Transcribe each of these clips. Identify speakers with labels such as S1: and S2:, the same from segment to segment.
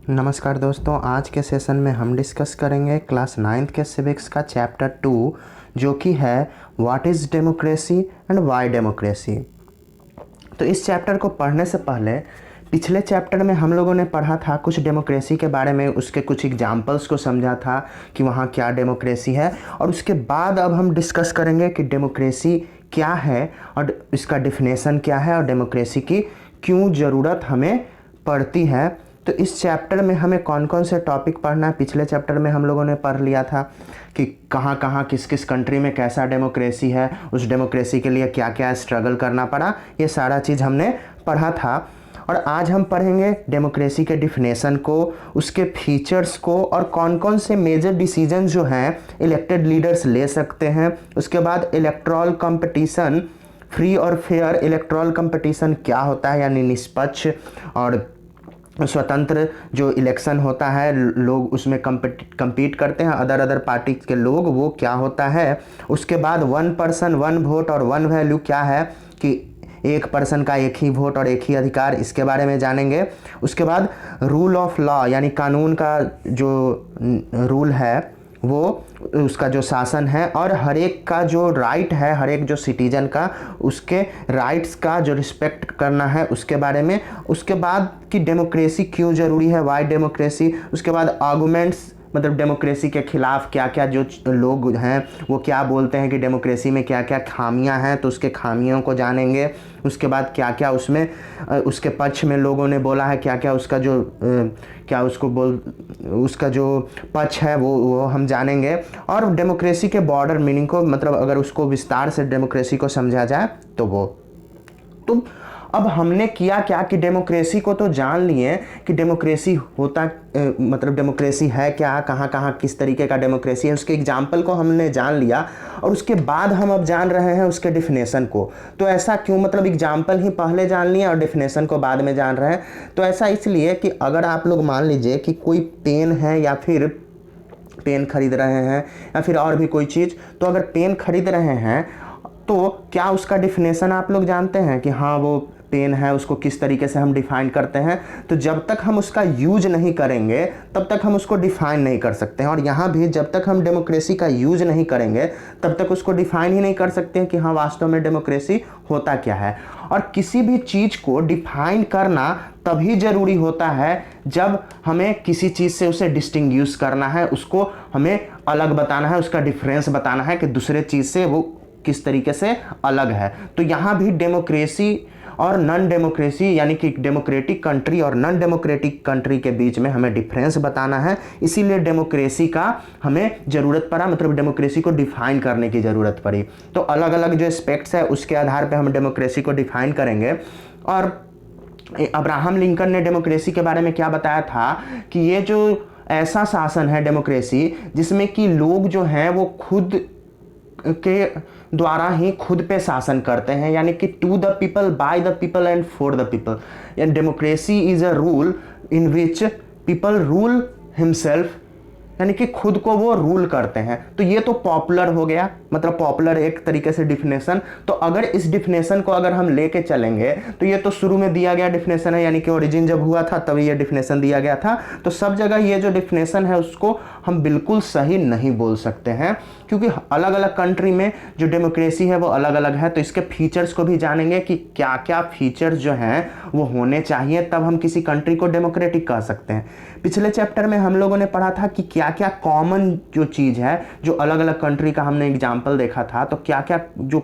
S1: नमस्कार दोस्तों, आज के सेशन में हम डिस्कस करेंगे क्लास 9th के सिविक्स का चैप्टर 2 जो कि है what is democracy and why democracy. तो इस चैप्टर को पढ़ने से पहले पिछले चैप्टर में हम लोगों ने पढ़ा था कुछ डेमोक्रेसी के बारे में, उसके कुछ एग्जाम्पल्स को समझा था कि वहाँ क्या डेमोक्रेसी है, और उसके बाद अब हम डिस्कस करेंगे कि डेमोक्रेसी क्या है और इसका डिफिनेशन क्या है और डेमोक्रेसी की क्यों ज़रूरत हमें पड़ती है। तो इस चैप्टर में हमें कौन कौन से टॉपिक पढ़ना है, पिछले चैप्टर में हम लोगों ने पढ़ लिया था कि कहाँ कहाँ किस किस कंट्री में कैसा डेमोक्रेसी है, उस डेमोक्रेसी के लिए क्या क्या स्ट्रगल करना पड़ा, ये सारा चीज़ हमने पढ़ा था। और आज हम पढ़ेंगे डेमोक्रेसी के डिफिनेशन को, उसके फीचर्स को, और कौन कौन से मेजर डिसीजन जो हैं इलेक्टेड लीडर्स ले सकते हैं। उसके बाद इलेक्टोरल कंपटीशन, फ्री और फेयर इलेक्टोरल कंपटीशन क्या होता है, यानी निष्पक्ष और स्वतंत्र जो इलेक्शन होता है, लोग उसमें compete करते हैं अदर पार्टी के लोग, वो क्या होता है। उसके बाद 1 पर्सन 1 वोट और 1 वैल्यू क्या है, कि एक पर्सन का एक ही वोट और एक ही अधिकार, इसके बारे में जानेंगे। उसके बाद रूल ऑफ लॉ, यानी कानून का जो रूल है वो, उसका जो शासन है, और हर एक का जो राइट है, हर एक जो सिटीजन का, उसके राइट्स का जो रिस्पेक्ट करना है उसके बारे में। उसके बाद कि डेमोक्रेसी क्यों ज़रूरी है, वाई डेमोक्रेसी। उसके बाद आर्गूमेंट्स, मतलब डेमोक्रेसी के खिलाफ क्या क्या जो लोग हैं वो क्या बोलते हैं कि डेमोक्रेसी में क्या क्या खामियां हैं, तो उसके खामियों को जानेंगे। उसके बाद क्या क्या उसमें उसके पक्ष में लोगों ने बोला है, क्या क्या उसका जो क्या उसका जो पक्ष है वो हम जानेंगे। और डेमोक्रेसी के बॉर्डर मीनिंग को, मतलब अगर उसको विस्तार से डेमोक्रेसी को समझा जाए तो अब हमने किया क्या कि डेमोक्रेसी को तो जान लिए कि डेमोक्रेसी होता मतलब डेमोक्रेसी है क्या, कहाँ कहाँ किस तरीके का डेमोक्रेसी है, उसके एग्जाम्पल को हमने जान लिया। और उसके बाद हम अब जान रहे हैं उसके डिफिनेशन को। तो ऐसा क्यों, मतलब एग्जाम्पल ही पहले जान लिए और डिफिनेशन को बाद में जान रहे हैं। तो ऐसा इसलिए कि अगर आप लोग मान लीजिए कि कोई पेन है या फिर पेन खरीद रहे हैं या फिर और भी कोई चीज़, तो अगर पेन खरीद रहे हैं तो क्या उसका डिफिनेशन आप लोग जानते हैं कि हाँ वो पेन है, उसको किस तरीके से हम डिफाइन करते हैं। तो जब तक हम उसका यूज नहीं करेंगे तब तक हम उसको डिफाइन नहीं कर सकते हैं। और यहाँ भी जब तक हम डेमोक्रेसी का यूज नहीं करेंगे तब तक उसको डिफाइन ही नहीं कर सकते हैं कि हाँ वास्तव में डेमोक्रेसी होता क्या है। और किसी भी चीज़ को डिफाइन करना तभी ज़रूरी होता है जब हमें किसी चीज़ से उसे डिस्टिंग्विश करना है, उसको हमें अलग बताना है, उसका डिफरेंस बताना है कि दूसरे चीज़ से वो किस तरीके से अलग है। तो यहाँ भी डेमोक्रेसी और नॉन डेमोक्रेसी, यानी कि डेमोक्रेटिक कंट्री और नॉन डेमोक्रेटिक कंट्री के बीच में हमें डिफरेंस बताना है। इसीलिए डेमोक्रेसी का हमें ज़रूरत पड़ा, मतलब डेमोक्रेसी को डिफाइन करने की ज़रूरत पड़ी। तो अलग अलग जो एस्पेक्ट्स है उसके आधार पर हम डेमोक्रेसी को डिफाइन करेंगे। और अब्राहम लिंकन ने डेमोक्रेसी के बारे में क्या बताया था कि ये जो ऐसा शासन है डेमोक्रेसी जिसमें कि लोग जो हैं वो खुद के द्वारा ही खुद पे शासन करते हैं, यानी कि to the people, by the people and for the people. And democracy is a rule in which people rule himself, यानी कि खुद को वो रूल करते हैं। तो ये तो पॉपुलर हो गया, मतलब पॉपुलर एक तरीके से डिफिनेशन। तो अगर इस डिफिनेशन को अगर हम लेके चलेंगे तो ये तो शुरू में दिया गया डिफिनेशन है, यानी कि ओरिजिन जब हुआ था तभी ये डिफिनेशन दिया गया था। तो सब जगह ये जो डिफिनेशन है उसको हम बिल्कुल सही नहीं बोल सकते हैं, क्योंकि अलग अलग कंट्री में जो डेमोक्रेसी है वो अलग अलग है। तो इसके फीचर्स को भी जानेंगे कि क्या क्या फीचर्स जो हैं वो होने चाहिए, तब हम किसी कंट्री को डेमोक्रेटिक कह सकते हैं। पिछले चैप्टर में हम लोगों ने पढ़ा था कि क्या क्या कॉमन जो चीज़ है, जो अलग अलग कंट्री का हमने एग्जाम्पल देखा था, तो क्या क्या जो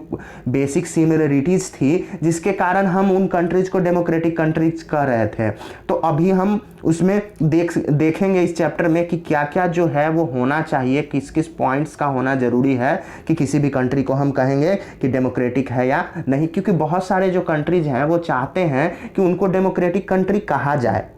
S1: बेसिक सिमिलरिटीज़ थी जिसके कारण हम उन कंट्रीज को डेमोक्रेटिक कंट्रीज कह रहे थे। तो अभी हम उसमें देखेंगे इस चैप्टर में कि क्या क्या जो है वो होना चाहिए, किस किस पॉइंट्स का होना ज़रूरी है कि किसी भी कंट्री को हम कहेंगे कि डेमोक्रेटिक है या नहीं। क्योंकि बहुत सारे जो कंट्रीज हैं वो चाहते हैं कि उनको डेमोक्रेटिक कंट्री कहा जाए,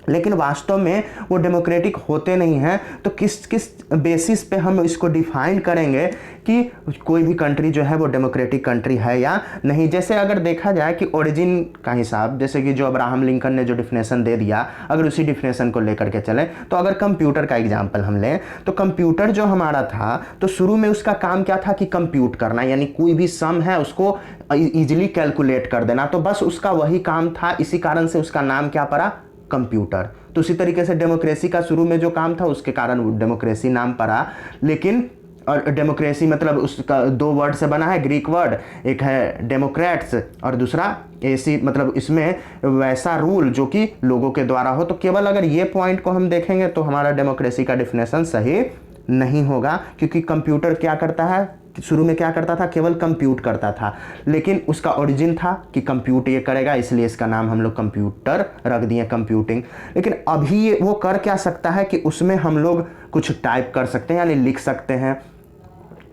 S1: लेकिन वास्तव में वो डेमोक्रेटिक होते नहीं हैं। तो किस किस बेसिस पे हम इसको डिफाइन करेंगे कि कोई भी कंट्री जो है वो डेमोक्रेटिक कंट्री है या नहीं। जैसे अगर देखा जाए कि ओरिजिन का हिसाब, जैसे कि जो अब्राहम लिंकन ने जो डिफिनेशन दे दिया, अगर उसी डिफिनेशन को लेकर के चलें, तो अगर कंप्यूटर का एग्जाम्पल हम लें तो कंप्यूटर जो हमारा था तो शुरू में उसका काम क्या था कि कंप्यूट करना, यानी कोई भी सम है उसको ईजिली कैलकुलेट कर देना। तो बस उसका वही काम था, इसी कारण से उसका नाम क्या पड़ा, कंप्यूटर। तो उसी तरीके से डेमोक्रेसी का शुरू में जो काम था उसके कारण वो डेमोक्रेसी नाम पड़ा। लेकिन और डेमोक्रेसी मतलब उसका 2 वर्ड से बना है, ग्रीक वर्ड, एक है डेमोक्रेट्स और दूसरा ऐसी, मतलब इसमें वैसा रूल जो कि लोगों के द्वारा हो। तो केवल अगर ये पॉइंट को हम देखेंगे तो हमारा डेमोक्रेसी का डिफिनेशन सही नहीं होगा, क्योंकि कंप्यूटर क्या करता है, शुरू में क्या करता था, केवल कंप्यूट करता था, लेकिन उसका ओरिजिन था कि कंप्यूट ये करेगा, इसलिए इसका नाम हम लोग कंप्यूटर रख दिए, कंप्यूटिंग। लेकिन अभी वो कर क्या सकता है कि उसमें हम लोग कुछ टाइप कर सकते हैं, यानी लिख सकते हैं,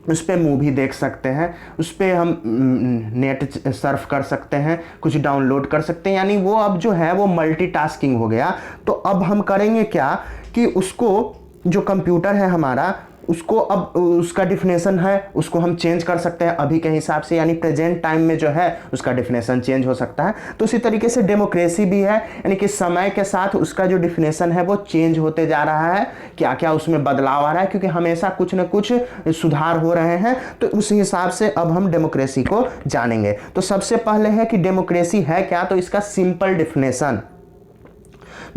S1: उस पर मूवी देख सकते हैं, उस पर हम नेट सर्फ कर सकते हैं, कुछ डाउनलोड कर सकते हैं, यानी वो अब जो है वो मल्टीटास्किंग हो गया। तो अब हम करेंगे क्या कि उसको, जो कंप्यूटर है हमारा, उसको अब उसका डिफिनेशन है उसको हम चेंज कर सकते हैं अभी के हिसाब से, यानी प्रेजेंट टाइम में जो है उसका डिफिनेशन चेंज हो सकता है। तो उसी तरीके से डेमोक्रेसी भी है, यानी कि समय के साथ उसका जो डिफिनेशन है वो चेंज होते जा रहा है, क्या क्या उसमें बदलाव आ रहा है, क्योंकि हमेशा कुछ न कुछ सुधार हो रहे हैं। तो उस हिसाब से अब हम डेमोक्रेसी को जानेंगे। तो सबसे पहले है कि डेमोक्रेसी है क्या, तो इसका सिंपल डिफिनेशन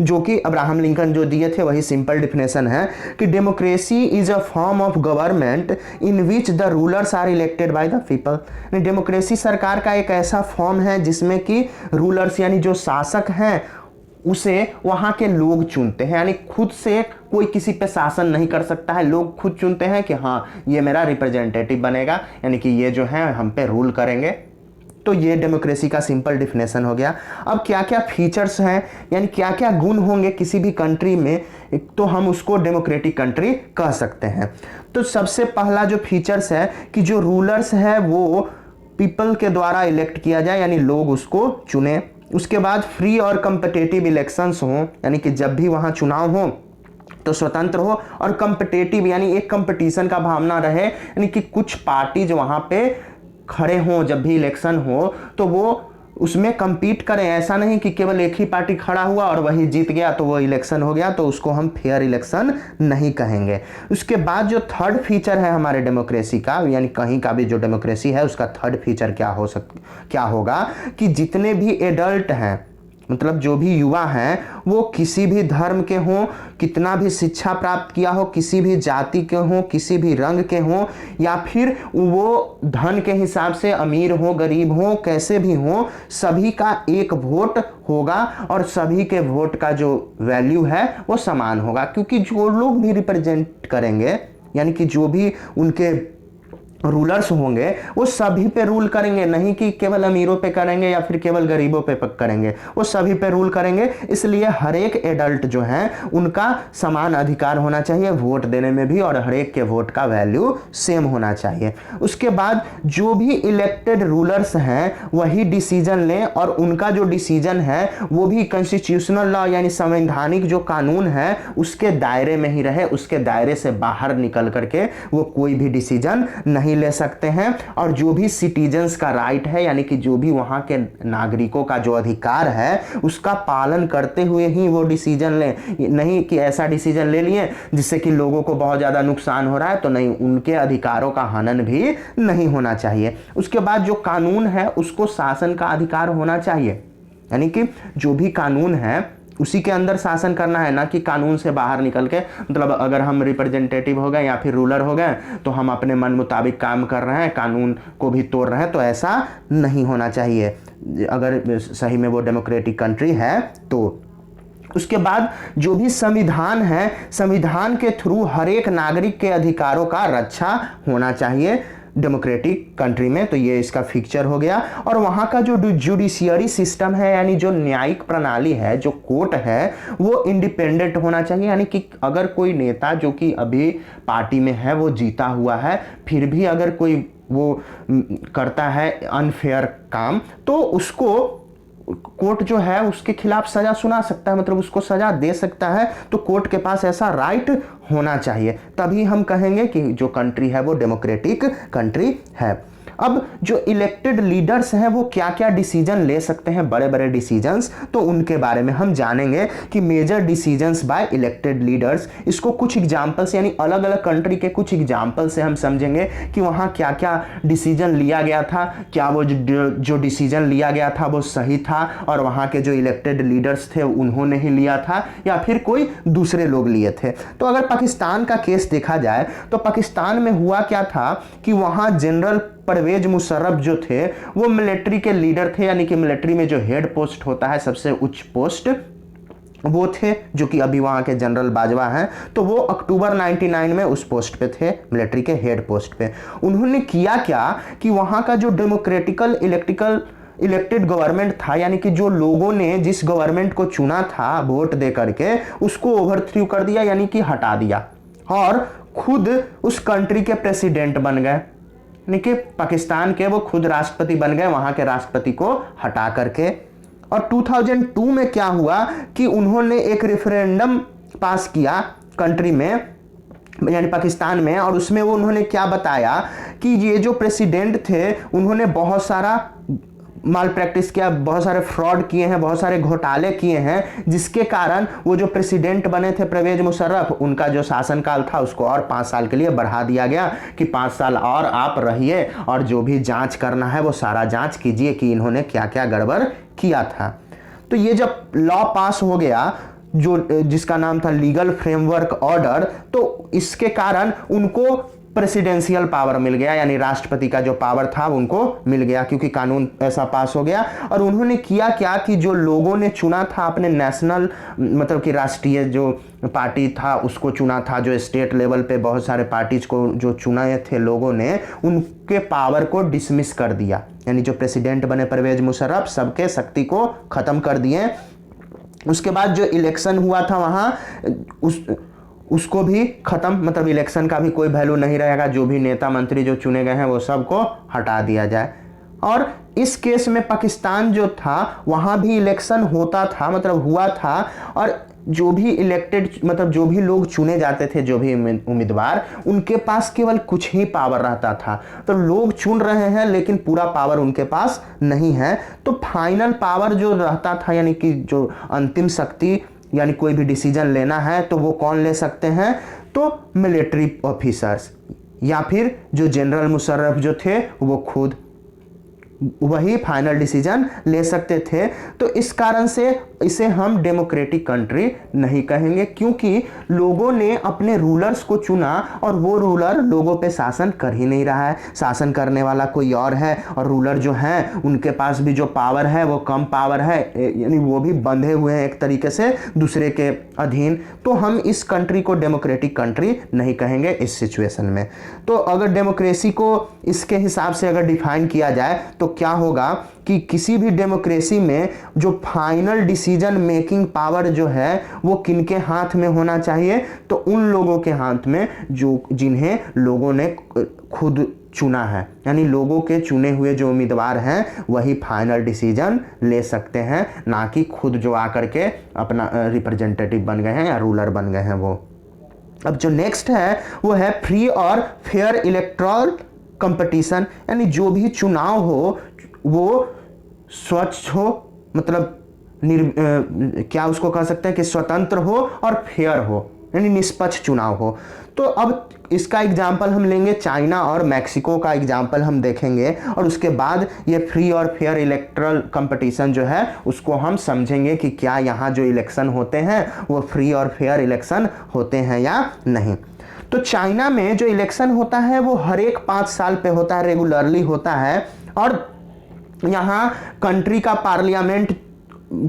S1: जो कि अब्राहम लिंकन जो दिए थे वही सिंपल डिफिनेशन है कि democracy is a form of government in which the rulers are elected by the people. Democracy सरकार का एक ऐसा फॉर्म है जिसमें कि रूलर्स यानी जो शासक हैं उसे वहां के लोग चुनते हैं, यानी खुद से कोई किसी पे शासन नहीं कर सकता है, लोग खुद चुनते हैं कि हाँ ये मेरा रिप्रेजेंटेटिव बनेगा, यानी कि ये जो है हम पे रूल करेंगे। तो ये डेमोक्रेसी का सिंपल डिफिनेशन हो गया। अब क्या क्या फीचर्स हैं, यानी क्या क्या गुण होंगे किसी भी कंट्री में, तो हम उसको डेमोक्रेटिक कंट्री कह सकते हैं। तो सबसे पहला जो फीचर्स है कि जो रूलर्स है वो पीपल के द्वारा इलेक्ट किया जाए, यानी लोग उसको चुने। उसके बाद फ्री और कम्पिटिटिव इलेक्शंस हों, यानी कि जब भी वहाँ चुनाव हो तो स्वतंत्र हो और कम्पिटिटिव, यानी एक कंपटीशन का भावना रहे, यानी कि कुछ पार्टीज वहाँ पे खड़े हों, जब भी इलेक्शन हो तो वो उसमें compete करें। ऐसा नहीं कि केवल एक ही पार्टी खड़ा हुआ और वही जीत गया तो वो इलेक्शन हो गया, तो उसको हम फेयर इलेक्शन नहीं कहेंगे। उसके बाद जो थर्ड फीचर है हमारे डेमोक्रेसी का, यानी कहीं का भी जो डेमोक्रेसी है उसका थर्ड फीचर क्या होगा कि जितने भी एडल्ट हैं, मतलब जो भी युवा हैं, वो किसी भी धर्म के हों, कितना भी शिक्षा प्राप्त किया हो, किसी भी जाति के हों, किसी भी रंग के हों, या फिर वो धन के हिसाब से अमीर हो गरीब हो, कैसे भी हों, सभी का एक वोट होगा और सभी के वोट का जो वैल्यू है वो समान होगा। क्योंकि जो लोग भी रिप्रेजेंट करेंगे, यानी कि जो भी उनके रूलर्स होंगे वो सभी पे रूल करेंगे, नहीं कि केवल अमीरों पे करेंगे या फिर केवल गरीबों पे करेंगे, वो सभी पे रूल करेंगे। इसलिए हर एक एडल्ट जो हैं उनका समान अधिकार होना चाहिए वोट देने में भी, और हर एक के वोट का वैल्यू सेम होना चाहिए। उसके बाद जो भी इलेक्टेड रूलर्स हैं वही डिसीजन लें, और उनका जो डिसीजन है वो भी कॉन्स्टिट्यूशनल लॉ यानी संवैधानिक जो कानून है उसके दायरे में ही रहे, उसके दायरे से बाहर निकल करके वो कोई भी डिसीजन नहीं ले सकते हैं। और जो भी सिटीजन्स का राइट है, यानी कि जो भी वहां के नागरिकों का जो अधिकार है उसका पालन करते हुए ही वो डिसीजन लें, नहीं कि ऐसा डिसीजन ले लिए जिससे कि लोगों को बहुत ज्यादा नुकसान हो रहा है, तो नहीं, उनके अधिकारों का हनन भी नहीं होना चाहिए। उसके बाद जो कानून है उसको शासन का अधिकार होना चाहिए, यानी कि जो भी कानून है उसी के अंदर शासन करना है, ना कि कानून से बाहर निकल के, मतलब अगर हम रिप्रेजेंटेटिव हो गए या फिर रूलर हो गए तो हम अपने मन मुताबिक काम कर रहे हैं, कानून को भी तोड़ रहे हैं, तो ऐसा नहीं होना चाहिए अगर सही में वो डेमोक्रेटिक कंट्री है तो। उसके बाद जो भी संविधान है, संविधान के थ्रू हर एक नागरिक के अधिकारों का रक्षा होना चाहिए डेमोक्रेटिक कंट्री में, तो ये इसका फीचर हो गया। और वहाँ का जो जुडिशियरी सिस्टम है, यानी जो न्यायिक प्रणाली है, जो कोर्ट है, वो इंडिपेंडेंट होना चाहिए, यानी कि अगर कोई नेता जो कि अभी पार्टी में है वो जीता हुआ है, फिर भी अगर कोई वो करता है अनफेयर काम, तो उसको कोर्ट जो है उसके खिलाफ सजा सुना सकता है, मतलब उसको सजा दे सकता है। तो कोर्ट के पास ऐसा राइट होना चाहिए, तभी हम कहेंगे कि जो कंट्री है वो डेमोक्रेटिक कंट्री है। अब जो इलेक्टेड लीडर्स हैं वो क्या क्या डिसीजन ले सकते हैं, बड़े बड़े डिसीजंस, तो उनके बारे में हम जानेंगे कि major decisions by elected leaders. इसको कुछ एग्जांपल्स यानी अलग अलग कंट्री के कुछ एग्जांपल से हम समझेंगे कि वहाँ क्या क्या डिसीजन लिया गया था, क्या वो जो डिसीजन लिया गया था वो सही था और वहाँ के जो इलेक्टेड लीडर्स थे उन्होंने ही लिया था या फिर कोई दूसरे लोग लिए थे। तो अगर पाकिस्तान का केस देखा जाए तो पाकिस्तान में हुआ क्या था कि वहाँ जनरल परवेज मुशर्रफ जो थे वो मिलिट्री के लीडर थे, यानी कि मिलिट्री में जो हेड पोस्ट होता है, सबसे उच्च पोस्ट, वो थे, जो कि अभी वहाँ के जनरल बाजवा हैं। तो वो अक्टूबर 99 में उस पोस्ट पे थे, मिलिट्री के हेड पोस्ट पे। उन्होंने किया क्या कि वहाँ का जो डेमोक्रेटिकल इलेक्टेड गवर्नमेंट था, यानी कि जो लोगों ने जिस गवर्नमेंट को चुना था वोट दे करके, उसको ओवरथ्रू कर दिया, यानी कि हटा दिया, और खुद उस कंट्री के प्रेसिडेंट बन गए, यानी कि पाकिस्तान के वो खुद राष्ट्रपति बन गए वहाँ के राष्ट्रपति को हटा करके। और 2002 में क्या हुआ कि उन्होंने एक रेफरेंडम पास किया कंट्री में, यानी पाकिस्तान में, और उसमें वो उन्होंने क्या बताया कि ये जो प्रेसिडेंट थे उन्होंने बहुत सारा माल प्रैक्टिस किया, बहुत सारे फ्रॉड किए हैं, बहुत सारे घोटाले किए हैं, जिसके कारण वो जो प्रेसिडेंट बने थे परवेज मुशर्रफ, उनका जो शासनकाल था उसको और 5 साल के लिए बढ़ा दिया गया कि 5 साल और आप रहिए और जो भी जांच करना है वो सारा जांच कीजिए कि इन्होंने क्या क्या गड़बड़ किया था। तो ये जब लॉ पास हो गया जो जिसका नाम था लीगल फ्रेमवर्क ऑर्डर, तो इसके कारण उनको प्रेसिडेंशियल पावर मिल गया, यानी राष्ट्रपति का जो पावर था उनको मिल गया, क्योंकि कानून ऐसा पास हो गया। और उन्होंने किया क्या कि जो लोगों ने चुना था अपने नेशनल, मतलब कि राष्ट्रीय जो पार्टी था उसको चुना था, जो स्टेट लेवल पे बहुत सारे पार्टीज को जो चुनाए थे लोगों ने, उनके पावर को डिसमिस कर दिया, यानी जो प्रेसिडेंट बने परवेज मुशर्रफ सबके शक्ति को खत्म कर दिए। उसके बाद जो इलेक्शन हुआ था वहाँ उसको भी खत्म, मतलब इलेक्शन का भी कोई वैल्यू नहीं रहेगा, जो भी नेता मंत्री जो चुने गए हैं वो सबको हटा दिया जाए। और इस केस में पाकिस्तान जो था वहाँ भी इलेक्शन होता था, मतलब हुआ था, और जो भी इलेक्टेड, मतलब जो भी लोग चुने जाते थे, जो भी उम्मीदवार, उनके पास केवल कुछ ही पावर रहता था। तो लोग चुन रहे हैं लेकिन पूरा पावर उनके पास नहीं है। तो फाइनल पावर जो रहता था, यानी कि जो अंतिम शक्ति, यानी कोई भी डिसीजन लेना है तो वो कौन ले सकते हैं, तो मिलिट्री ऑफिसर्स या फिर जो जनरल मुशर्रफ जो थे वो खुद वही फाइनल डिसीजन ले सकते थे। तो इस कारण से इसे हम डेमोक्रेटिक कंट्री नहीं कहेंगे, क्योंकि लोगों ने अपने रूलर्स को चुना और वो रूलर लोगों पे शासन कर ही नहीं रहा है, शासन करने वाला कोई और है, और रूलर जो हैं उनके पास भी जो पावर है वो कम पावर है, यानी वो भी बंधे हुए हैं एक तरीके से दूसरे के अधीन। तो हम इस कंट्री को डेमोक्रेटिक कंट्री नहीं कहेंगे इस सिचुएशन में। तो अगर डेमोक्रेसी को इसके हिसाब से अगर डिफाइन किया जाए तो क्या होगा कि किसी भी डेमोक्रेसी में जो फाइनल डिसीजन मेकिंग पावर जो है वो किनके हाथ में होना चाहिए, तो उन लोगों के हाथ में जो जिन्हें लोगों ने खुद चुना है, यानी लोगों के चुने हुए जो उम्मीदवार हैं वही फाइनल डिसीजन ले सकते हैं, ना कि खुद जो आकर के अपना रिप्रेजेंटेटिव बन गए हैं या रूलर बन गए हैं वो। अब जो नेक्स्ट है वो है फ्री और फेयर इलेक्टोरल कंपटीशन, यानी जो भी चुनाव हो वो स्वच्छ हो, मतलब क्या उसको कह सकते हैं कि स्वतंत्र हो और फेयर हो, यानी निष्पक्ष चुनाव हो। तो अब इसका एग्जाम्पल हम लेंगे चाइना और मैक्सिको का एग्जाम्पल हम देखेंगे, और उसके बाद ये फ्री और फेयर इलेक्टोरल कंपटीशन जो है उसको हम समझेंगे कि क्या यहाँ जो इलेक्शन होते हैं वो फ्री और फेयर इलेक्शन होते हैं या नहीं। तो चाइना में जो इलेक्शन होता है वो हर एक 5 साल पे होता है, रेगुलरली होता है, और यहाँ कंट्री का पार्लियामेंट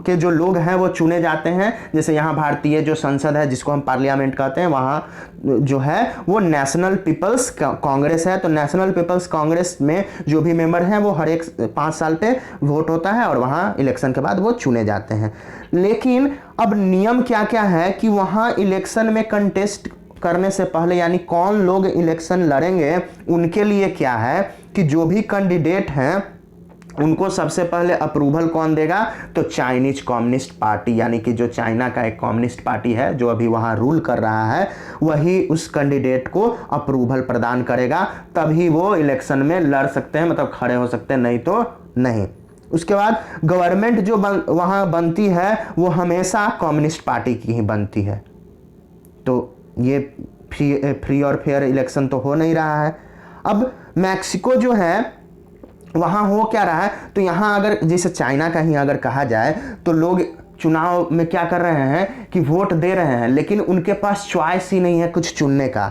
S1: के जो लोग हैं वो चुने जाते हैं। जैसे यहाँ भारतीय जो संसद है जिसको हम पार्लियामेंट कहते हैं, वहाँ जो है वो नेशनल पीपल्स कांग्रेस है। तो नेशनल पीपल्स कांग्रेस में जो भी मेंबर हैं वो हर एक 5 साल पे वोट होता है और वहाँ इलेक्शन के बाद वो चुने जाते हैं। लेकिन अब नियम क्या क्या है कि वहाँ इलेक्शन में कंटेस्ट करने से पहले, यानी कौन लोग इलेक्शन लड़ेंगे, उनके लिए क्या है कि जो भी कैंडिडेट हैं उनको सबसे पहले अप्रूवल कौन देगा? तो चाइनीज कम्युनिस्ट पार्टी, यानी कि जो चाइना का एक कम्युनिस्ट पार्टी है जो अभी वहाँ रूल कर रहा है, वही उस कैंडिडेट को अप्रूवल प्रदान करेगा, तभी वो इलेक्शन में लड़ सकते हैं, मतलब खड़े हो सकते हैं, नहीं तो नहीं। उसके बाद गवर्नमेंट जो वहाँ बनती है वो हमेशा कम्युनिस्ट पार्टी की ही बनती है। तो ये फ्री और फेयर इलेक्शन तो हो नहीं रहा है। अब मैक्सिको जो है वहाँ हो क्या रहा है? तो यहाँ अगर जैसे चाइना का ही अगर कहा जाए तो लोग चुनाव में क्या कर रहे हैं कि वोट दे रहे हैं, लेकिन उनके पास चॉइस ही नहीं है कुछ चुनने का,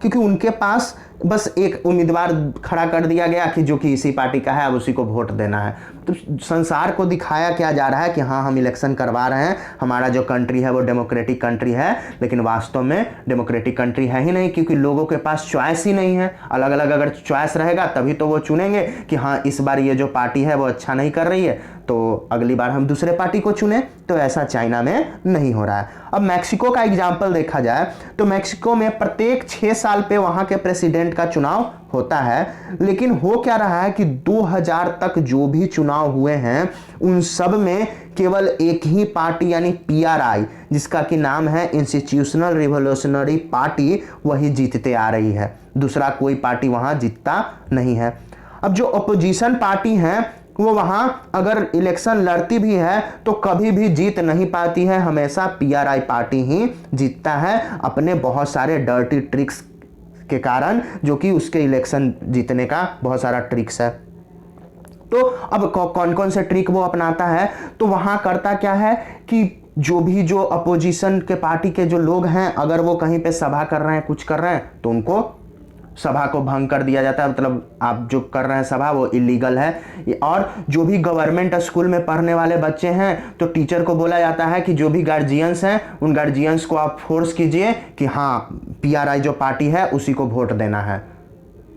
S1: क्योंकि उनके पास बस एक उम्मीदवार खड़ा कर दिया गया कि जो कि इसी पार्टी का है, अब उसी को वोट देना है। तो संसार को दिखाया क्या जा रहा है कि हाँ हम इलेक्शन करवा रहे हैं, हमारा जो कंट्री है वो डेमोक्रेटिक कंट्री है, लेकिन वास्तव में डेमोक्रेटिक कंट्री है ही नहीं, क्योंकि लोगों के पास चॉइस ही नहीं है। अलग अलग अगर चॉइस रहेगा तभी तो वो चुनेंगे कि हाँ इस बार ये जो पार्टी है वो अच्छा नहीं कर रही है, तो अगली बार हम दूसरे पार्टी को चुने। तो ऐसा चाइना में नहीं हो रहा है। अब मैक्सिको का एग्जाम्पल देखा जाए तो मैक्सिको में प्रत्येक 6 साल पे वहाँ के प्रेसिडेंट का चुनाव होता है, लेकिन हो क्या रहा है कि 2000 तक जो भी चुनाव हुए हैं उन सब में केवल एक ही पार्टी यानी पीआरआई, जिसका कि नाम है इंस्टीट्यूशनल रिवोल्यूशनरी पार्टी, वही जीतते आ रही है। दूसरा कोई पार्टी वहाँ जीतता नहीं है। अब जो अपोजिशन पार्टी है वो वहाँ अगर इलेक्शन लड़ती भी है तो कभी भी जीत नहीं पाती है, हमेशा पीआरआई पार्टी ही जीतता है अपने बहुत सारे डर्टी ट्रिक्स के कारण, जो कि उसके इलेक्शन जीतने का बहुत सारा ट्रिक्स है। तो अब कौन कौन से ट्रिक वो अपनाता है? तो वहाँ करता क्या है कि जो अपोजिशन के पार्टी के जो लोग हैं, अगर वो कहीं पे सभा कर रहे हैं, कुछ कर रहे हैं, तो उनको सभा को भंग कर दिया जाता है, मतलब आप जो कर रहे हैं सभा वो इलीगल है। और जो भी गवर्नमेंट स्कूल में पढ़ने वाले बच्चे हैं तो टीचर को बोला जाता है कि जो भी गार्जियंस हैं उन गार्जियंस को आप फोर्स कीजिए कि हाँ पीआरआई जो पार्टी है उसी को वोट देना है।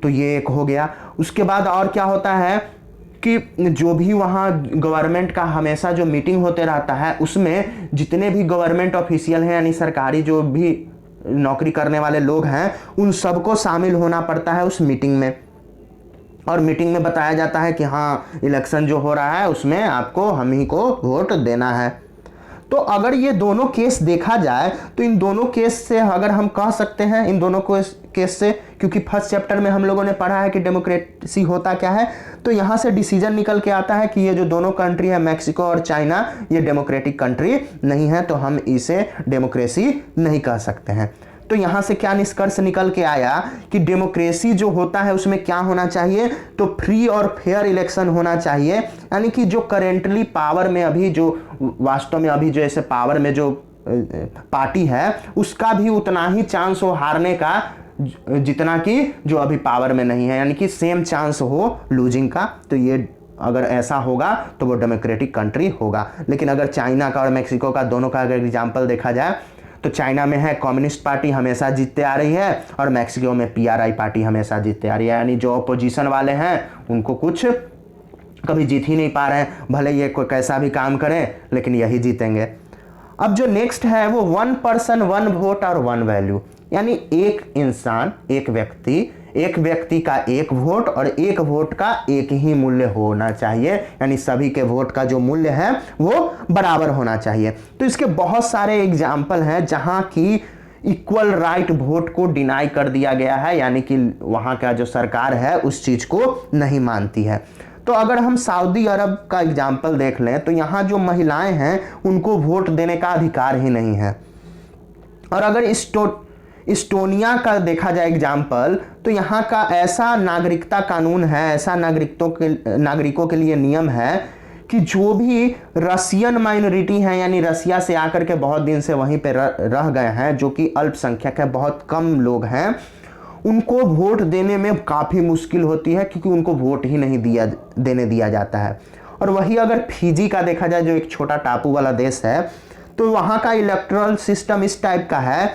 S1: तो ये एक हो गया। उसके बाद और क्या होता है कि जो भी वहाँ गवर्नमेंट का हमेशा जो मीटिंग होते रहता है उसमें जितने भी गवर्नमेंट ऑफिशियल हैं यानी सरकारी जो भी नौकरी करने वाले लोग हैं उन सबको शामिल होना पड़ता है उस मीटिंग में। और मीटिंग में बताया जाता है कि हाँ इलेक्शन जो हो रहा है उसमें आपको हम ही को वोट देना है। तो अगर ये दोनों केस देखा जाए तो इन दोनों केस से अगर हम कह सकते हैं, इन दोनों केस से, क्योंकि फर्स्ट चैप्टर में हम लोगों ने पढ़ा है कि डेमोक्रेसी होता क्या है, तो यहाँ से डिसीजन निकल के आता है कि ये जो दोनों कंट्री है मैक्सिको और चाइना, ये डेमोक्रेटिक कंट्री नहीं है, तो हम इसे डेमोक्रेसी नहीं कह सकते हैं। तो यहाँ से क्या निष्कर्ष निकल के आया कि डेमोक्रेसी जो होता है उसमें क्या होना चाहिए? तो फ्री और फेयर इलेक्शन होना चाहिए, यानी कि जो करेंटली पावर में अभी जो वास्तव में अभी जो ऐसे पावर में जो पार्टी है उसका भी उतना ही चांस हो हारने का जितना कि जो अभी पावर में नहीं है, यानी कि सेम चांस हो लूजिंग का। तो ये अगर ऐसा होगा तो वो डेमोक्रेटिक कंट्री होगा। लेकिन अगर चाइना का और मैक्सिको का दोनों का अगर एग्जाम्पल देखा जाए तो चाइना में है कम्युनिस्ट पार्टी हमेशा जीतते आ रही है और मैक्सिको में पीआरआई पार्टी हमेशा जीतते आ रही है, यानी जो अपोजिशन वाले हैं उनको कुछ कभी जीत ही नहीं पा रहे हैं, भले ये कोई कैसा भी काम करें लेकिन यही जीतेंगे। अब जो नेक्स्ट है वो 1 पर्सन 1 वोट और 1 वैल्यू, यानी एक इंसान एक व्यक्ति का एक वोट और एक वोट का एक ही मूल्य होना चाहिए, यानी सभी के वोट का जो मूल्य है वो बराबर होना चाहिए। तो इसके बहुत सारे एग्जाम्पल हैं जहां की इक्वल राइट वोट को डिनाई कर दिया गया है, यानी कि वहां का जो सरकार है उस चीज को नहीं मानती है। तो अगर हम सऊदी अरब का एग्जाम्पल देख लें तो यहाँ जो महिलाएं हैं उनको वोट देने का अधिकार ही नहीं है। और अगर इस्टोनिया का देखा जाए एग्जाम्पल तो यहाँ का ऐसा नागरिकता कानून है, ऐसा नागरिकों के लिए नियम है कि जो भी रसियन माइनॉरिटी हैं यानी रसिया से आकर के बहुत दिन से वहीं पे रह गए हैं, जो कि अल्पसंख्यक है, बहुत कम लोग हैं, उनको वोट देने में काफ़ी मुश्किल होती है क्योंकि उनको वोट ही नहीं देने दिया जाता है। और वही अगर फिजी का देखा जाए जो एक छोटा टापू वाला देश है, तो वहाँ का इलेक्टोरल सिस्टम इस टाइप का है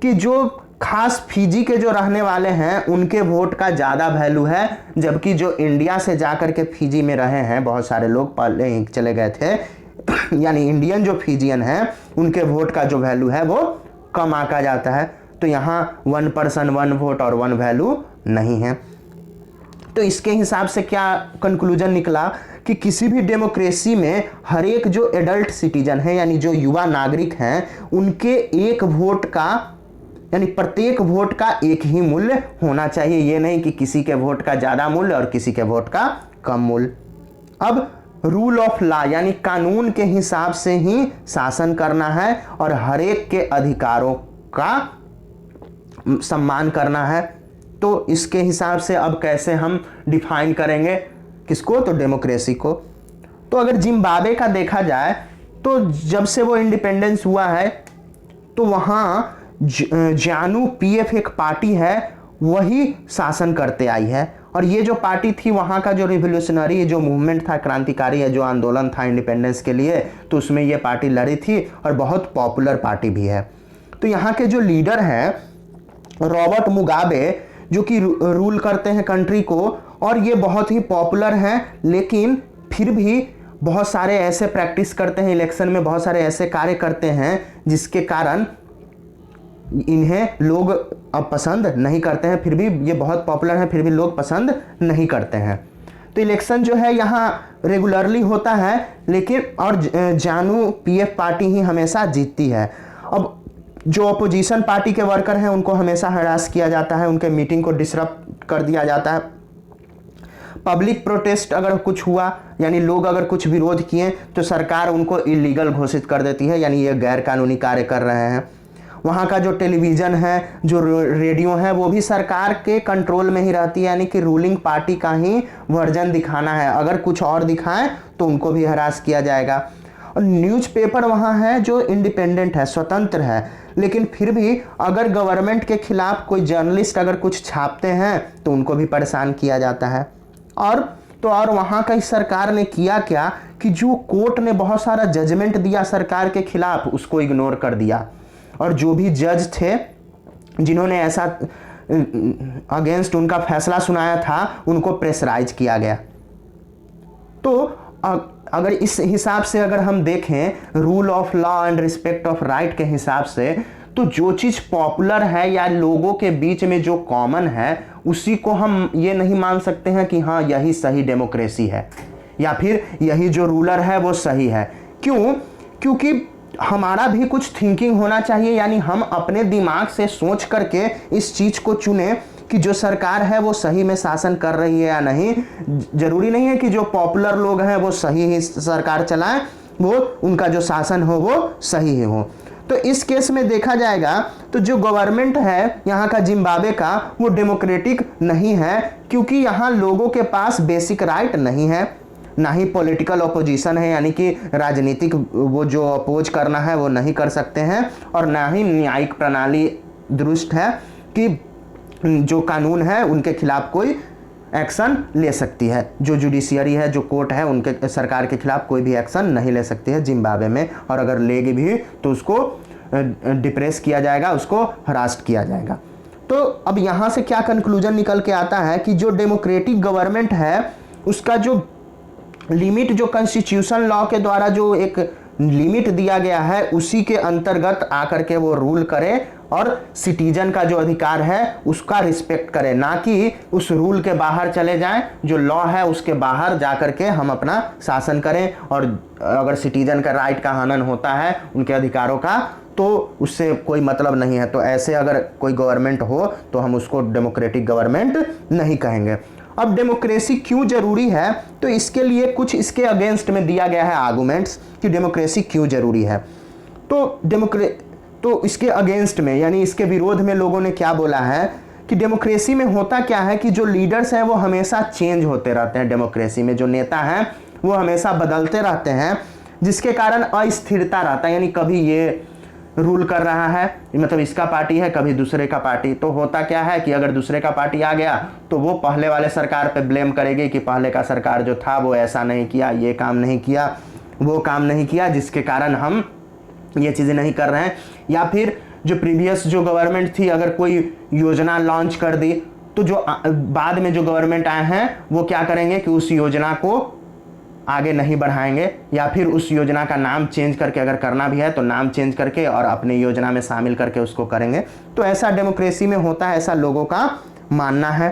S1: कि जो खास फिजी के जो रहने वाले हैं उनके वोट का ज़्यादा वैल्यू है, जबकि जो इंडिया से जाकर के फिजी में रहे हैं बहुत सारे लोग पहले ही चले गए थे यानी इंडियन जो फिजियन हैं उनके वोट का जो वैल्यू है वो कम आंका जाता है। तो यहाँ 1 पर्सन 1 वोट और 1 वैल्यू नहीं है। तो इसके हिसाब से क्या कंक्लूजन निकला कि किसी भी डेमोक्रेसी में हर एक जो एडल्ट सिटीजन है यानी जो युवा नागरिक हैं उनके एक वोट का यानी प्रत्येक वोट का एक ही मूल्य होना चाहिए, ये नहीं कि किसी के वोट का ज़्यादा मूल्य और किसी के वोट का कम मूल्य। अब रूल ऑफ लॉ यानी कानून के हिसाब से ही शासन करना है और हर एक के अधिकारों का सम्मान करना है। तो इसके हिसाब से अब कैसे हम डिफाइन करेंगे किसको, तो डेमोक्रेसी को। तो अगर जिम्बाब्वे का देखा जाए तो जब से वो इंडिपेंडेंस हुआ है तो वहाँ जानु पीएफ एक पार्टी है वही शासन करते आई है, और ये जो पार्टी थी वहाँ का जो रिवोल्यूशनरी जो मूवमेंट था, क्रांतिकारी जो आंदोलन था इंडिपेंडेंस के लिए, तो उसमें ये पार्टी लड़ी थी और बहुत पॉपुलर पार्टी भी है। तो यहाँ के जो लीडर हैं रॉबर्ट मुगाबे जो कि रूल करते हैं कंट्री को, और ये बहुत ही पॉपुलर हैं, लेकिन फिर भी बहुत सारे ऐसे प्रैक्टिस करते हैं इलेक्शन में, बहुत सारे ऐसे कार्य करते हैं जिसके कारण इन्हें लोग अब पसंद नहीं करते हैं। फिर भी ये बहुत पॉपुलर है, फिर भी लोग पसंद नहीं करते हैं। तो इलेक्शन जो है यहाँ रेगुलरली होता है, लेकिन और जानु पीएफ पार्टी ही हमेशा जीतती है। अब जो अपोजिशन पार्टी के वर्कर हैं उनको हमेशा हरास किया जाता है, उनके मीटिंग को डिसरप्ट कर दिया जाता है। पब्लिक प्रोटेस्ट अगर कुछ हुआ यानी लोग अगर कुछ विरोध किए तो सरकार उनको इलीगल घोषित कर देती है, यानी ये गैर कानूनी कार्य कर रहे हैं। वहाँ का जो टेलीविज़न है, जो रेडियो है, वो भी सरकार के कंट्रोल में ही रहती है, यानी कि रूलिंग पार्टी का ही वर्जन दिखाना है। अगर कुछ और दिखाएं तो उनको भी हरास किया जाएगा। और न्यूज़पेपर वहाँ है जो इंडिपेंडेंट है, स्वतंत्र है, लेकिन फिर भी अगर गवर्नमेंट के खिलाफ कोई जर्नलिस्ट अगर कुछ छापते हैं तो उनको भी परेशान किया जाता है। और वहाँ का इस सरकार ने किया क्या कि जो कोर्ट ने बहुत सारा जजमेंट दिया सरकार के खिलाफ उसको इग्नोर कर दिया, और जो भी जज थे जिन्होंने ऐसा अगेंस्ट उनका फैसला सुनाया था उनको प्रेशराइज किया गया। तो अगर इस हिसाब से अगर हम देखें rule of law and respect of right के हिसाब से, तो जो चीज़ पॉपुलर है या लोगों के बीच में जो कॉमन है उसी को हम ये नहीं मान सकते हैं कि हाँ यही सही डेमोक्रेसी है या फिर यही जो रूलर है वो सही है। क्यों? क्योंकि हमारा भी कुछ थिंकिंग होना चाहिए, यानी हम अपने दिमाग से सोच करके इस चीज़ को चुने कि जो सरकार है वो सही में शासन कर रही है या नहीं। जरूरी नहीं है कि जो पॉपुलर लोग हैं वो सही ही सरकार चलाएं, वो उनका जो शासन हो वो सही ही हो। तो इस केस में देखा जाएगा तो जो गवर्नमेंट है यहाँ का जिम्बाब्वे का वो डेमोक्रेटिक नहीं है, क्योंकि यहाँ लोगों के पास बेसिक राइट नहीं है, ना ही पॉलिटिकल अपोजिशन है, यानी कि राजनीतिक वो जो अपोज करना है वो नहीं कर सकते हैं, और ना ही न्यायिक प्रणाली दुरुस्त है कि जो कानून है उनके खिलाफ कोई एक्शन ले सकती है। जो जुडिशियरी है, जो कोर्ट है, उनके सरकार के खिलाफ कोई भी एक्शन नहीं ले सकती है जिम्बाब्वे में, और अगर लेगी भी तो उसको डिप्रेस किया जाएगा, उसको हरास्ट किया जाएगा। तो अब यहाँ से क्या कंक्लूजन निकल के आता है कि जो डेमोक्रेटिक गवर्नमेंट है उसका जो लिमिट जो कॉन्स्टिट्यूशन लॉ के द्वारा जो एक लिमिट दिया गया है उसी के अंतर्गत आकर के वो रूल करे, और सिटीजन का जो अधिकार है उसका रिस्पेक्ट करें, ना कि उस रूल के बाहर चले जाएं, जो लॉ है उसके बाहर जा कर के हम अपना शासन करें। और अगर सिटीजन का राइट का हनन होता है उनके अधिकारों का तो उससे कोई मतलब नहीं है। तो ऐसे अगर कोई गवर्नमेंट हो तो हम उसको डेमोक्रेटिक गवर्नमेंट नहीं कहेंगे। अब डेमोक्रेसी क्यों जरूरी है, तो इसके लिए कुछ इसके अगेंस्ट में दिया गया है आर्गुमेंट्स कि डेमोक्रेसी क्यों जरूरी है। तो इसके अगेंस्ट में यानी इसके विरोध में लोगों ने क्या बोला है कि डेमोक्रेसी में होता क्या है कि जो लीडर्स हैं वो हमेशा चेंज होते रहते हैं। डेमोक्रेसी में जो नेता हैं वो हमेशा बदलते रहते हैं, जिसके कारण अस्थिरता रहता है, यानी कभी ये रूल कर रहा है मतलब इसका पार्टी है, कभी दूसरे का पार्टी। तो होता क्या है कि अगर दूसरे का पार्टी आ गया तो वो पहले वाले सरकार पे ब्लेम करेगी कि पहले का सरकार जो था वो ऐसा नहीं किया, ये काम नहीं किया, वो काम नहीं किया, जिसके कारण हम ये चीज़ें नहीं कर रहे हैं। या फिर जो प्रीवियस जो गवर्नमेंट थी अगर कोई योजना लॉन्च कर दी तो जो बाद में जो गवर्नमेंट आए हैं वो क्या करेंगे कि उस योजना को आगे नहीं बढ़ाएंगे, या फिर उस योजना का नाम चेंज करके, अगर करना भी है तो नाम चेंज करके और अपने योजना में शामिल करके उसको करेंगे। तो ऐसा डेमोक्रेसी में होता है, ऐसा लोगों का मानना है।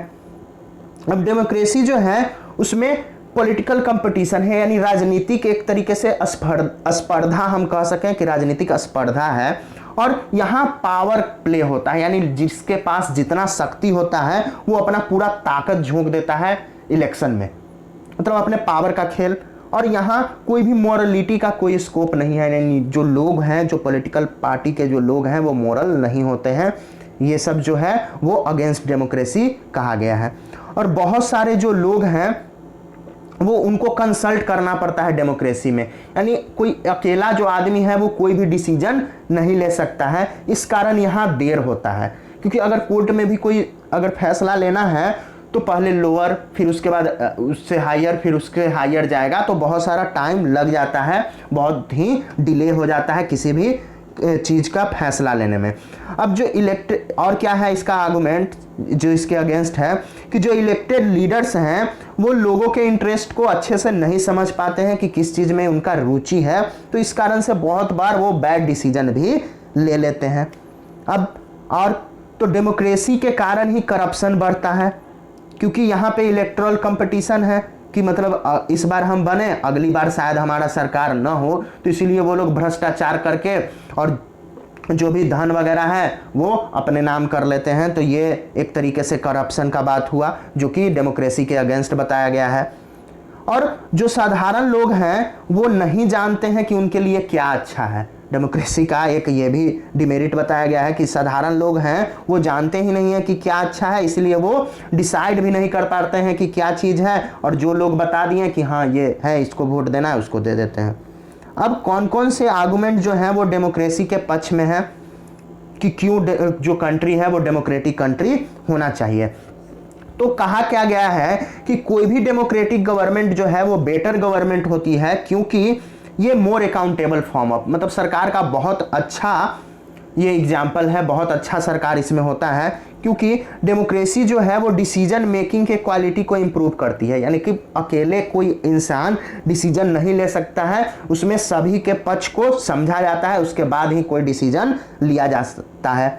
S1: अब डेमोक्रेसी जो है उसमें पॉलिटिकल कंपटीशन है, यानी राजनीतिक एक तरीके से स्पर्धा, हम कह सकें कि राजनीतिक स्पर्धा है। और यहाँ पावर प्ले होता है, यानी जिसके पास जितना शक्ति होता है वो अपना पूरा ताकत झोंक देता है इलेक्शन में, मतलब अपने पावर का खेल। और यहाँ कोई भी मॉरलिटी का कोई स्कोप नहीं है, यानी जो लोग हैं, जो पॉलिटिकल पार्टी के जो लोग हैं वो मॉरल नहीं होते हैं। ये सब जो है वो अगेंस्ट डेमोक्रेसी कहा गया है। और बहुत सारे जो लोग हैं वो उनको कंसल्ट करना पड़ता है डेमोक्रेसी में, यानी कोई अकेला जो आदमी है वो कोई भी डिसीजन नहीं ले सकता है। इस कारण यहाँ देर होता है, क्योंकि अगर कोर्ट में भी कोई अगर फैसला लेना है तो पहले लोअर, फिर उसके बाद उससे हायर, फिर उसके हायर जाएगा, तो बहुत सारा टाइम लग जाता है, बहुत ही डिले हो जाता है किसी भी चीज़ का फैसला लेने में। अब जो और क्या है इसका आर्गुमेंट जो इसके अगेंस्ट है कि जो इलेक्टेड लीडर्स हैं वो लोगों के इंटरेस्ट को अच्छे से नहीं समझ पाते हैं कि किस चीज़ में उनका रुचि है, तो इस कारण से बहुत बार वो बैड डिसीजन भी ले लेते हैं। अब और तो डेमोक्रेसी के कारण ही करप्शन बढ़ता है, क्योंकि यहाँ पे इलेक्टोरल कंपटीशन है कि मतलब इस बार हम बने, अगली बार शायद हमारा सरकार न हो, तो इसीलिए वो लोग भ्रष्टाचार करके और जो भी धन वगैरह है वो अपने नाम कर लेते हैं। तो ये एक तरीके से करप्शन का बात हुआ जो कि डेमोक्रेसी के अगेंस्ट बताया गया है। और जो साधारण लोग हैं वो नहीं जानते हैं कि उनके लिए क्या अच्छा है। डेमोक्रेसी का एक ये भी डिमेरिट बताया गया है कि साधारण लोग हैं वो जानते ही नहीं है कि क्या अच्छा है, इसलिए वो डिसाइड भी नहीं कर पाते हैं कि क्या चीज़ है, और जो लोग बता दिए कि हाँ ये है, इसको वोट देना है, उसको दे देते हैं। अब कौन कौन से आर्गुमेंट जो हैं वो डेमोक्रेसी के पक्ष में है कि क्यों जो कंट्री है वो डेमोक्रेटिक कंट्री होना चाहिए। तो कहा क्या गया है कि कोई भी डेमोक्रेटिक गवर्नमेंट जो है वो बेटर गवर्नमेंट होती है, क्योंकि ये मोर अकाउंटेबल फॉर्म ऑफ, मतलब सरकार का बहुत अच्छा ये एग्जाम्पल है, बहुत अच्छा सरकार इसमें होता है, क्योंकि डेमोक्रेसी जो है वो डिसीजन मेकिंग के क्वालिटी को इम्प्रूव करती है, यानी कि अकेले कोई इंसान डिसीजन नहीं ले सकता है, उसमें सभी के पक्ष को समझा जाता है, उसके बाद ही कोई डिसीजन लिया जा सकता है।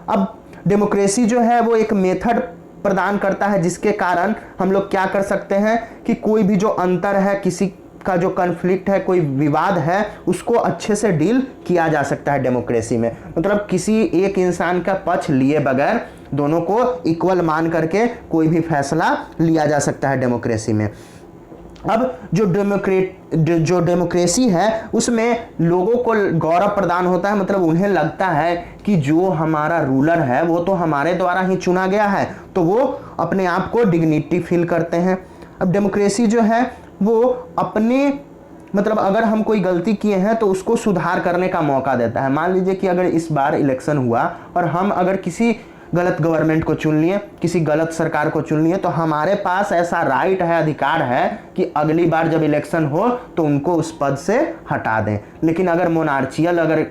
S1: अब डेमोक्रेसी जो है वो एक मेथड प्रदान करता है जिसके कारण हम लोग क्या कर सकते हैं कि कोई भी जो अंतर है, किसी का जो कॉन्फ्लिक्ट है, कोई विवाद है, उसको अच्छे से डील किया जा सकता है डेमोक्रेसी में। मतलब किसी एक इंसान का पक्ष लिए बगैर दोनों को इक्वल मान करके कोई भी फैसला लिया जा सकता है डेमोक्रेसी में। अब जो डेमोक्रेसी है उसमें लोगों को गौरव प्रदान होता है, मतलब उन्हें लगता है कि जो हमारा रूलर है वो तो हमारे द्वारा ही चुना गया है, तो वो अपने आप को डिग्निटी फील करते हैं। अब डेमोक्रेसी जो है वो अपने मतलब अगर हम कोई गलती किए हैं तो उसको सुधार करने का मौका देता है। मान लीजिए कि अगर इस बार इलेक्शन हुआ और हम अगर किसी गलत गवर्नमेंट को चुन लिए, किसी गलत सरकार को चुन लिए, तो हमारे पास ऐसा राइट है, अधिकार है कि अगली बार जब इलेक्शन हो तो उनको उस पद से हटा दें। लेकिन अगर मोनार्चियल अगर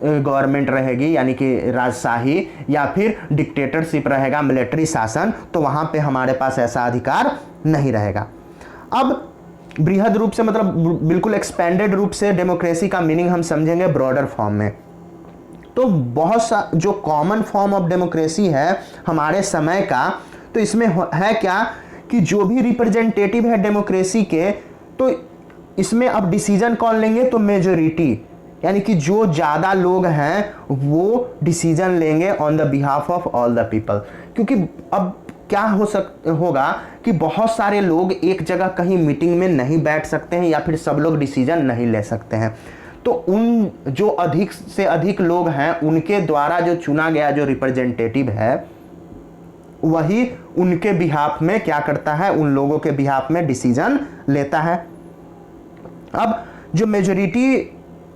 S1: गवर्नमेंट रहेगी, यानी कि राजशाही या फिर डिक्टेटरशिप रहेगा, मिलिट्री शासन, तो वहाँ पे हमारे पास ऐसा अधिकार नहीं रहेगा। अब बृहद रूप से मतलब बिल्कुल एक्सपेंडेड रूप से डेमोक्रेसी का मीनिंग हम समझेंगे ब्रॉडर फॉर्म में। तो बहुत सा जो कॉमन फॉर्म ऑफ डेमोक्रेसी है हमारे समय का, तो इसमें है क्या कि जो भी रिप्रेजेंटेटिव है डेमोक्रेसी के, तो इसमें अब डिसीजन कौन लेंगे, तो मेजोरिटी, यानी कि जो ज़्यादा लोग हैं वो डिसीजन लेंगे on the behalf of all the people. क्योंकि अब क्या होगा कि बहुत सारे लोग एक जगह कहीं मीटिंग में नहीं बैठ सकते हैं या फिर सब लोग डिसीजन नहीं ले सकते हैं, तो उन जो अधिक से अधिक लोग हैं उनके द्वारा जो चुना गया जो रिप्रेजेंटेटिव है वही उनके बिहाफ में क्या करता है, उन लोगों के बिहाफ में डिसीजन लेता है। अब जो मेजोरिटी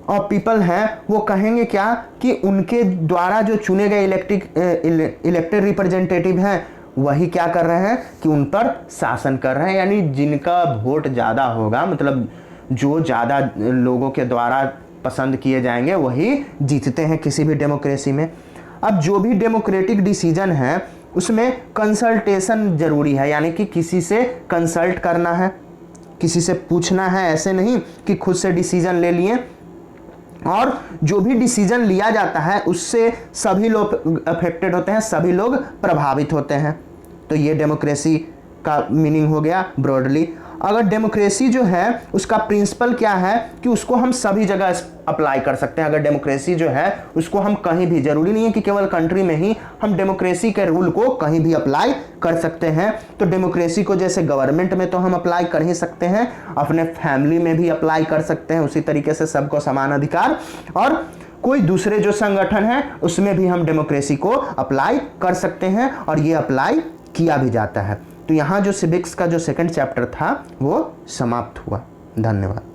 S1: ऑफ पीपल हैं वो कहेंगे क्या कि उनके द्वारा जो चुने गए इलेक्टेड रिप्रेजेंटेटिव हैं वही क्या कर रहे हैं कि उन पर शासन कर रहे हैं, यानी जिनका वोट ज़्यादा होगा, मतलब जो ज़्यादा लोगों के द्वारा पसंद किए जाएंगे वही जीतते हैं किसी भी डेमोक्रेसी में। अब जो भी डेमोक्रेटिक डिसीजन है उसमें कंसल्टेशन ज़रूरी है, यानी कि किसी से कंसल्ट करना है, किसी से पूछना है, ऐसे नहीं कि खुद से डिसीजन ले लिए। और जो भी डिसीजन लिया जाता है उससे सभी लोग अफेक्टेड होते हैं, सभी लोग प्रभावित होते हैं। तो ये डेमोक्रेसी का मीनिंग हो गया ब्रॉडली। अगर डेमोक्रेसी जो है उसका प्रिंसिपल क्या है कि उसको हम सभी जगह अप्लाई कर सकते हैं। अगर डेमोक्रेसी जो है उसको हम कहीं भी, जरूरी नहीं है कि केवल कंट्री में ही, हम डेमोक्रेसी के रूल को कहीं भी अप्लाई कर सकते हैं। तो डेमोक्रेसी को जैसे गवर्नमेंट में तो हम अप्लाई कर ही सकते हैं, अपने फैमिली में भी अप्लाई कर सकते हैं, उसी तरीके से सबको समान अधिकार, और कोई दूसरे जो संगठन है उसमें भी हम डेमोक्रेसी को अप्लाई कर सकते हैं, और ये अप्लाई किया भी जाता है। तो यहाँ जो सिविक्स का जो सेकंड चैप्टर था वो समाप्त हुआ। धन्यवाद।